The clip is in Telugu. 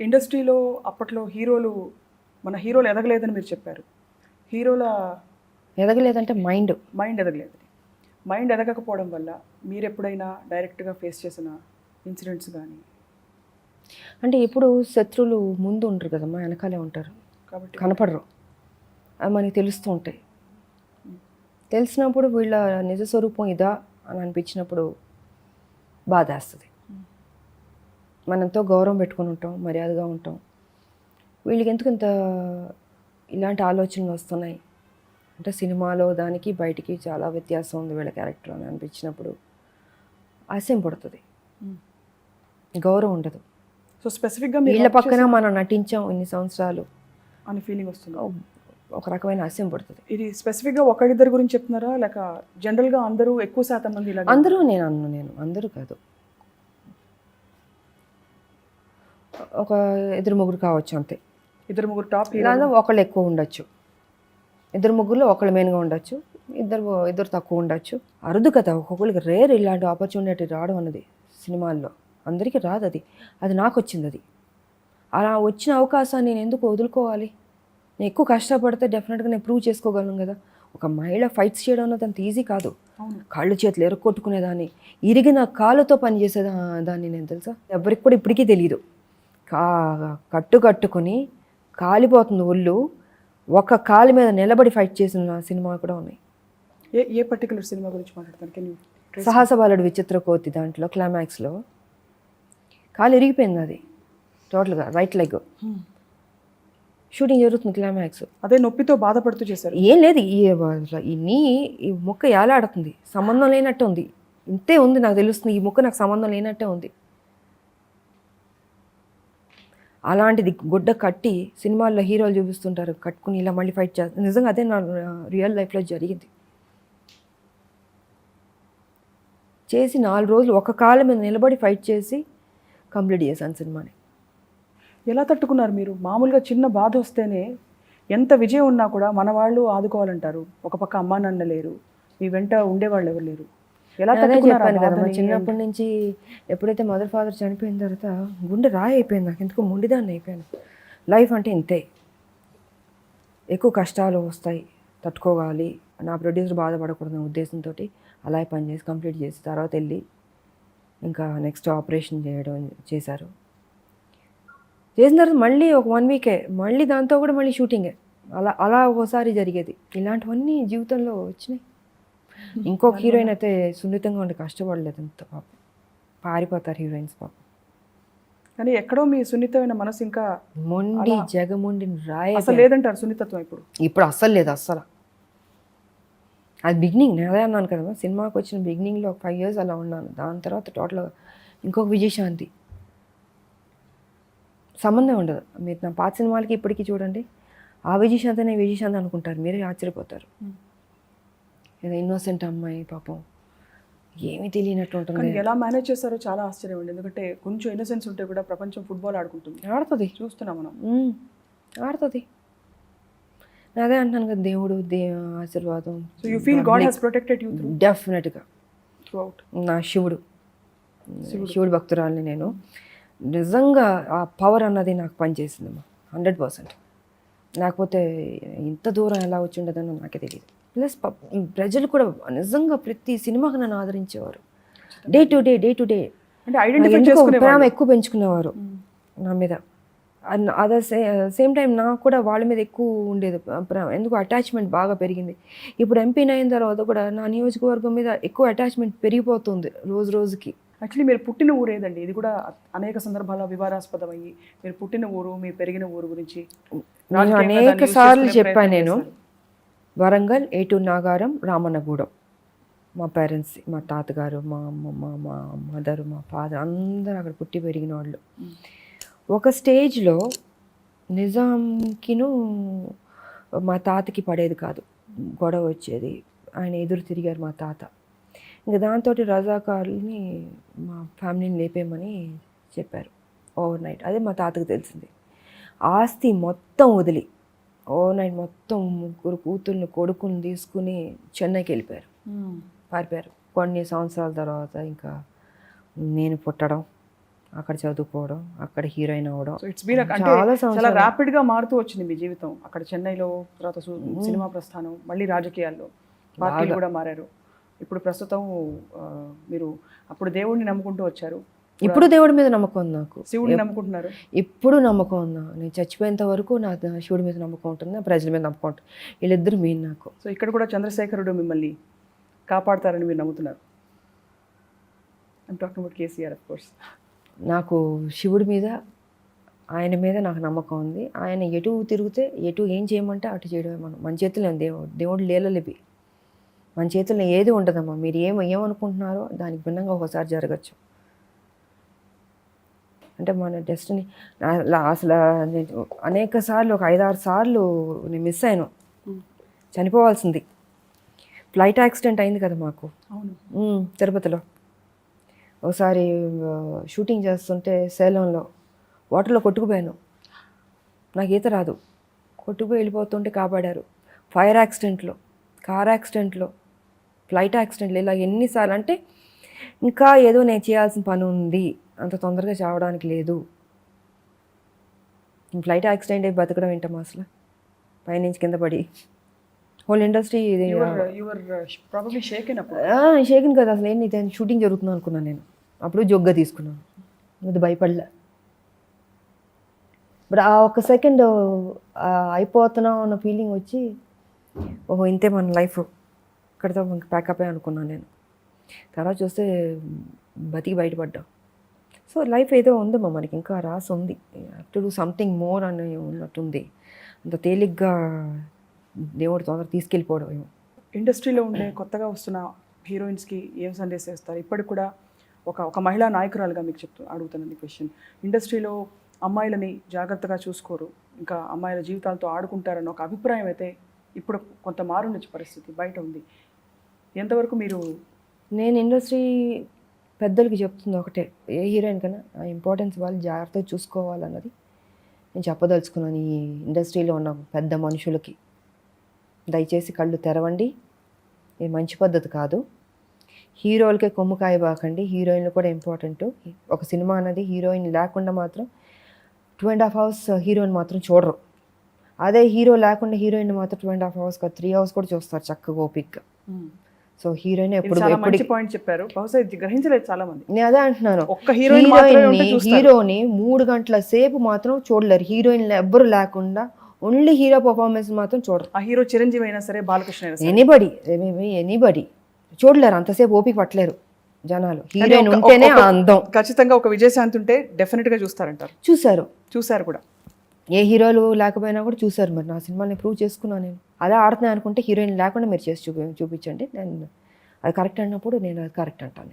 ఇండస్ట్రీలో అప్పట్లో మన హీరోలు ఎదగలేదని మీరు చెప్పారు. హీరోల ఎదగలేదంటే మైండ్ ఎదగలేదు. మైండ్ ఎదగకపోవడం వల్ల మీరు ఎప్పుడైనా డైరెక్ట్గా ఫేస్ చేసిన ఇన్సిడెంట్స్ కానీ? అంటే ఇప్పుడు శత్రువులు ముందు ఉండరు కదమ్మా, వెనకాలే ఉంటారు కాబట్టి కనపడరు. అవి మనకి తెలుస్తూ ఉంటాయి. తెలిసినప్పుడు వీళ్ళ నిజ స్వరూపం ఇదా అని అనిపించినప్పుడు బాధేస్తుంది. మనంతో గౌరవం పెట్టుకుని ఉంటాం, మర్యాదగా ఉంటాం. వీళ్ళకి ఎందుకు ఇంత ఇలాంటి ఆలోచనలు వస్తున్నాయి అంటే సినిమాలో దానికి బయటికి చాలా వ్యత్యాసం ఉంది వీళ్ళ క్యారెక్టర్ అని అనిపించినప్పుడు ఆశయం పడుతుంది, గౌరవం ఉండదు. సో స్పెసిఫిక్గా వీళ్ళ పక్కన మనం నటించాం ఇన్ని సంవత్సరాలు అని ఫీలింగ్ వస్తుంది, ఒక రకమైన ఆశయం పడుతుంది. ఇది స్పెసిఫిక్గా ఒకరిద్దరి గురించి చెప్తున్నారా లేక జనరల్గా అందరూ ఎక్కువ శాతం మంది ఇలా? అందరూ నేను అందరూ కాదు, ఒక ఇద్దరు ముగ్గురు కావచ్చు అంతే. ఇద్దరు ముగ్గురు టాప్ లేదా ఒకళ్ళు ఎక్కువ ఉండొచ్చు, ఇద్దరు ముగ్గురులో ఒకళ్ళు మెయిన్గా ఉండొచ్చు, ఇద్దరు తక్కువ ఉండొచ్చు. అరుదు కదా, ఒక్కొక్కరికి రేర్ ఇలాంటి ఆపర్చునిటీ రావడం అన్నది సినిమాల్లో. అందరికీ రాదు, అది నాకు వచ్చింది. అది అలా వచ్చిన అవకాశాన్ని నేను ఎందుకు వదులుకోవాలి? నేను ఎక్కువ కష్టపడితే డెఫినెట్గా నేను ప్రూవ్ చేసుకోగలను కదా. ఒక మహిళ ఫైట్స్ చేయడం అన్నది అంత ఈజీ కాదు. కాళ్ళు చేతులు ఎరగొట్టుకునేదాన్ని, ఇరిగిన కాళ్ళతో పనిచేసేదాన్ని నేను, తెలుసా. ఎవరికి కూడా ఇప్పటికీ తెలియదు. కట్టుకొని కాలిపోతుంది ఒళ్ళు, ఒక కాలు మీద నిలబడి ఫైట్ చేసిన సినిమా కూడా ఉన్నాయి. ఏ పర్టికులర్ సినిమా గురించి మాట్లాడతాను? సాహస బాలుడు విచిత్ర కోతి దాంట్లో క్లైమాక్స్లో కాలు ఇరిగిపోయింది, అది టోటల్గా రైట్ లెగ్. షూటింగ్ జరుగుతుంది, క్లైమాక్స్. అదే నొప్పితో బాధపడుతూ చేశారు. ఏం లేదు, ఈ ముక్క ఏలాడుతుంది, సంబంధం లేనట్టే ఉంది. ఇంతే ఉంది, నాకు తెలుస్తుంది ఈ ముక్క నాకు సంబంధం లేనట్టే ఉంది. అలాంటిది గుడ్డ కట్టి సినిమాల్లో హీరోలు చూపిస్తుంటారు, కట్టుకుని ఇలా మళ్ళీ ఫైట్ చేస్తారు. నిజంగా అదే నా రియల్ లైఫ్లో జరిగింది. చేసి 4 రోజులు ఒక కాళ్ళ మీద నిలబడి ఫైట్ చేసి కంప్లీట్ చేశాను సినిమాని. ఎలా తట్టుకున్నారు మీరు? మామూలుగా చిన్న బాధ వస్తేనే ఎంత విజయం ఉన్నా కూడా మన వాళ్ళు ఆదుకోవాలంటారు. ఒక పక్క అమ్మా నాన్న లేరు, మీ వెంట ఉండేవాళ్ళు ఎవరు లేరు. ఎలా చెప్పాను కదా, చిన్నప్పటి నుంచి ఎప్పుడైతే మదర్ ఫాదర్ చనిపోయిన తర్వాత గుండె రాయి అయిపోయింది, నాకు ఎందుకు మొండిదాన్ని అయిపోయాను. లైఫ్ అంటే ఇంతే, ఎక్కువ కష్టాలు వస్తాయి, తట్టుకోవాలి. నా ప్రొడ్యూసర్ బాధపడకూడదనే ఉద్దేశంతో అలాగే పనిచేసి కంప్లీట్ చేసి తర్వాత వెళ్ళి ఇంకా నెక్స్ట్ ఆపరేషన్ చేశారు. చేసిన తర్వాత మళ్ళీ ఒక 1 వీకే మళ్ళీ దాంతో కూడా మళ్ళీ షూటింగే. అలా ఒకసారి జరిగేది. ఇలాంటివన్నీ జీవితంలో వచ్చినాయి. ఇంకొక హీరోయిన్ అయితే సున్నితంగా ఉండి కష్టపడలేదు అంత, పాపం పారిపోతారు హీరోయిన్స్ పాపం. కానీ ఎక్కడో మీ సున్నితమైన మనసు ఇంకా మొండి జగమొండి రాయ అసలు లేదంటారు సున్నితత్వం. ఇప్పుడు అస్సలు లేదు, అస్సలు. అది బిగినింగ్, నేను అదే అన్నాను కదా, సినిమాకి వచ్చిన బిగినింగ్లో ఒక 5 years అలా ఉన్నాను. దాని తర్వాత టోటల్గా ఇంకొక విజయశాంతి, సంబంధం ఉండదు. మీరు నా పాత సినిమాలకి ఇప్పటికీ చూడండి, ఆ విజయశాంతినే విజయశాంతి అనుకుంటారు, మీరే ఆశ్చర్యపోతారు. ఏదో ఇన్నోసెంట్ అమ్మాయి పాపం, ఏమీ తెలియనట్టు ఉంటుంది. ఎలా మేనేజ్ చేస్తారో చాలా ఆశ్చర్యం అండి. ఎందుకంటే కొంచెం ఇన్నోసెన్స్ ఉంటే కూడా ప్రపంచం ఫుట్బాల్ ఆడుకుంటుంది, ఆడుతుంది, చూస్తున్నాం మనం, ఆడుతుంది. అదే అంటున్నాను కదా, దేవుడు ఆశీర్వాదం. So you feel God has protected you through? డెఫినెట్గా. నా శివుడు భక్తురాలని నేను. నిజంగా ఆ పవర్ అన్నది నాకు పనిచేసిందమ్మా 100%. లేకపోతే ఇంత దూరం ఎలా వచ్చి ఉండదని నాకే తెలియదు. ప్లస్ ప్రజలు కూడా నిజంగా ప్రతి సినిమాకి నన్ను ఆదరించేవారు. డే టు డే అంటే ఐడెంటిఫై చేసుకునే ప్రేమ ఎక్కువ పెంచుకునేవారు నా మీద. అదే సేమ్ టైం నాకు కూడా వాళ్ళ మీద ఎక్కువ ఉండేది ప్రేమ. ఎందుకు అటాచ్మెంట్ బాగా పెరిగింది. ఇప్పుడు ఎంపీని అయిన తర్వాత కూడా నా నియోజకవర్గం మీద ఎక్కువ అటాచ్మెంట్ పెరిగిపోతుంది రోజుకి. యాక్చువల్లీ మీరు పుట్టిన ఊరు ఏదండి? ఇది కూడా అనేక సందర్భాల్లో వివాదాస్పదం అయ్యి, మీరు పుట్టిన ఊరు, మీరు పెరిగిన ఊరు గురించి అనేక సార్లు చెప్పాను నేను. వరంగల్, ఏటూరు నాగారం, రామన్నగూడెం. మా పేరెంట్స్, మా తాతగారు, మా అమ్మమ్మ, మా మదర్, మా ఫాదర్ అందరూ అక్కడ పుట్టి పెరిగిన వాళ్ళు. ఒక స్టేజ్లో నిజాంకిను మా తాతకి పడేది కాదు, గొడవ వచ్చేది. ఆయన ఎదురు తిరిగారు మా తాత. ఇంకా దాంతో రజాకారుల్ని మా ఫ్యామిలీని లేపేయమని చెప్పారు ఓవర్ నైట్. అదే మా తాతకు తెలిసింది. ఆస్తి మొత్తం వదిలి ఓవర్ నైట్ మొత్తం 3 కూతుర్ని కొడుకుని తీసుకుని చెన్నైకి వెళ్ళిపోయారు, పారిపోయారు. కొన్ని సంవత్సరాల తర్వాత ఇంకా నేను పుట్టడం, అక్కడ చదువుకోవడం, అక్కడ హీరోయిన్ అవ్వడం. సో ఇట్స్ బీన్ అంటే చాలా చాలా ర్యాపిడ్ గా మారుతూ వచ్చింది మీ జీవితం. అక్కడ చెన్నైలో, తర్వాత సినిమా ప్రస్థానం, మళ్ళీ రాజకీయాల్లో పార్టీలు కూడా మారారు. ఇప్పుడు ప్రస్తుతం మీరు అప్పుడు దేవుడిని నమ్ముకుంటూ వచ్చారు, ఇప్పుడు దేవుడి మీద నమ్మకం ఉంది నాకు. శివుడిని నమ్ముకుంటున్నారు. ఇప్పుడు నమ్మకం ఉందా, నేను చచ్చిపోయేంత వరకు నా శివుడి మీద నమ్మకం ఉంటుంది, నా ప్రజల మీద నమ్మకం ఉంటుంది. వీళ్ళిద్దరు మెయిన్ నాకు. సో ఇక్కడ కూడా చంద్రశేఖరుడు మిమ్మల్ని కాపాడతారని మీరు నమ్ముతున్నారు. I'm talking about KCR of course. నాకు శివుడి మీద, ఆయన మీద నాకు నమ్మకం ఉంది. ఆయన ఎటు తిరిగితే, ఎటు ఏం చేయమంటే అటు చేయడమే. మన చేతుల్లో దేవుడు లీలలిపి. మన చేతుల్లో ఏది ఉండదమ్మా. మీరు ఏమనుకుంటున్నారో దానికి భిన్నంగా ఒకసారి జరగచ్చు. అంటే మన డెస్టినీ అసలు అనేక సార్లు, ఒక 5-6 సార్లు నేను మిస్ అయ్యాను, చనిపోవాల్సింది. ఫ్లైట్ యాక్సిడెంట్ అయింది కదా మాకు తిరుపతిలో. ఒకసారి షూటింగ్ చేస్తుంటే సేలంలో వాటర్లో కొట్టుకుపోయాను. నాకు ఈత రాదు, కొట్టుకుపోయి వెళ్ళిపోతుంటే కాపాడారు. ఫైర్ యాక్సిడెంట్లో, కార్ యాక్సిడెంట్లో, ఫ్లైట్ యాక్సిడెంట్లు, ఇలా ఎన్నిసార్లు. అంటే ఇంకా ఏదో నేను చేయాల్సిన పని ఉంది, అంత తొందరగా చావడానికి లేదు. ఫ్లైట్ యాక్సిడెంట్ అయి బతకడం ఏంటమ్మా అసలు, పైనుంచి కింద పడి. హోల్ ఇండస్ట్రీ షేకిన్ కదా అసలు. ఏంటి నేను షూటింగ్ జరుగుతున్నాను అనుకున్నాను నేను. అప్పుడు జోగ్గా తీసుకున్నాను, అది భయపడలే. బట్ ఆ ఒక్క సెకండ్ అయిపోతున్నాం అన్న ఫీలింగ్ వచ్చి, ఓహో ఇంతే మన లైఫ్, ఇక్కడితో ప్యాకప్ అనుకున్నాను నేను. తర్వాత చూస్తే బతికి బయటపడ్డా. సో లైఫ్ ఏదో ఉందమ్మా మనకి, ఇంకా రాసి ఉంది. టు డూ సంథింగ్ మోర్ అని ఉన్నట్టుంది. అంత తేలిగ్గా దేవుడు తొందర తీసుకెళ్ళిపోవడం. ఇండస్ట్రీలో ఉండే కొత్తగా వస్తున్న హీరోయిన్స్కి ఏం సందేశం ఇస్తారు? ఇప్పటికి కూడా ఒక మహిళా నాయకురాలుగా మీకు అడుగుతాను క్వశ్చన్. ఇండస్ట్రీలో అమ్మాయిలని జాగ్రత్తగా చూసుకోరు, ఇంకా అమ్మాయిల జీవితాలతో ఆడుకుంటారన్న ఒక అభిప్రాయం అయితే ఇప్పుడు కొంత మారుండొచ్చు, పరిస్థితి బయట ఉంది. ఎంతవరకు మీరు? నేను ఇండస్ట్రీ పెద్దలకి చెప్తుంది ఒకటే, ఏ హీరోయిన్ కన్నా ఆ ఇంపార్టెన్స్ వాళ్ళు జాగ్రత్తగా చూసుకోవాలన్నది నేను చెప్పదలుచుకున్నాను. ఈ ఇండస్ట్రీలో ఉన్న పెద్ద మనుషులకి దయచేసి కళ్ళు తెరవండి, ఇది మంచి పద్ధతి కాదు. హీరోలకే కొమ్ము కాయబాకండి, హీరోయిన్లు కూడా ఇంపార్టెంట్. ఒక సినిమా అనేది హీరోయిన్ లేకుండా మాత్రం 2.5 hours హీరోయిన్ మాత్రం చూడరు. అదే హీరో లేకుండా హీరోయిన్ మాత్రం 2.5 hours కాదు 3 hours కూడా చూస్తారు చక్కగా ఓపిక్గా. సో హీరోయిన్ ఎప్పుడు పాయింట్ చెప్పారు, బహుశా ఇది గ్రహించలేదు చాలా మంది. నేను అదే అంటున్నాను, హీరోని 3 గంటల సేపు మాత్రం చూడలేరు. హీరోయిన్ ఎవ్వరు లేకుండా ఓన్లీ హీరో పర్ఫార్మెన్స్ మాత్రం చూడరు. ఆ హీరో చిరంజీవి అయినా సరే, బాలకృష్ణ అయినా సరే, ఎనీబడి చూడలేరు, అంతసేపు ఓపిక పట్టలేరు జనాలు. హీరోయిన్ ఉంటేనే అందం. ఖచ్చితంగా ఒక విజయశాంతి ఉంటే డెఫినెట్ గా చూస్తారంటారు. చూసారు కూడా, ఏ హీరోలు లేకపోయినా కూడా చూసారు. మరి నా సినిమాని ప్రూవ్ చేసుకున్నాను నేను. అదే ఆడుతున్నాను అనుకుంటే హీరోయిన్ లేకుండా మీరు చేసి చూపించండి, నేను అది కరెక్ట్ అన్నప్పుడు నేను అది కరెక్ట్ అంటాను నేను.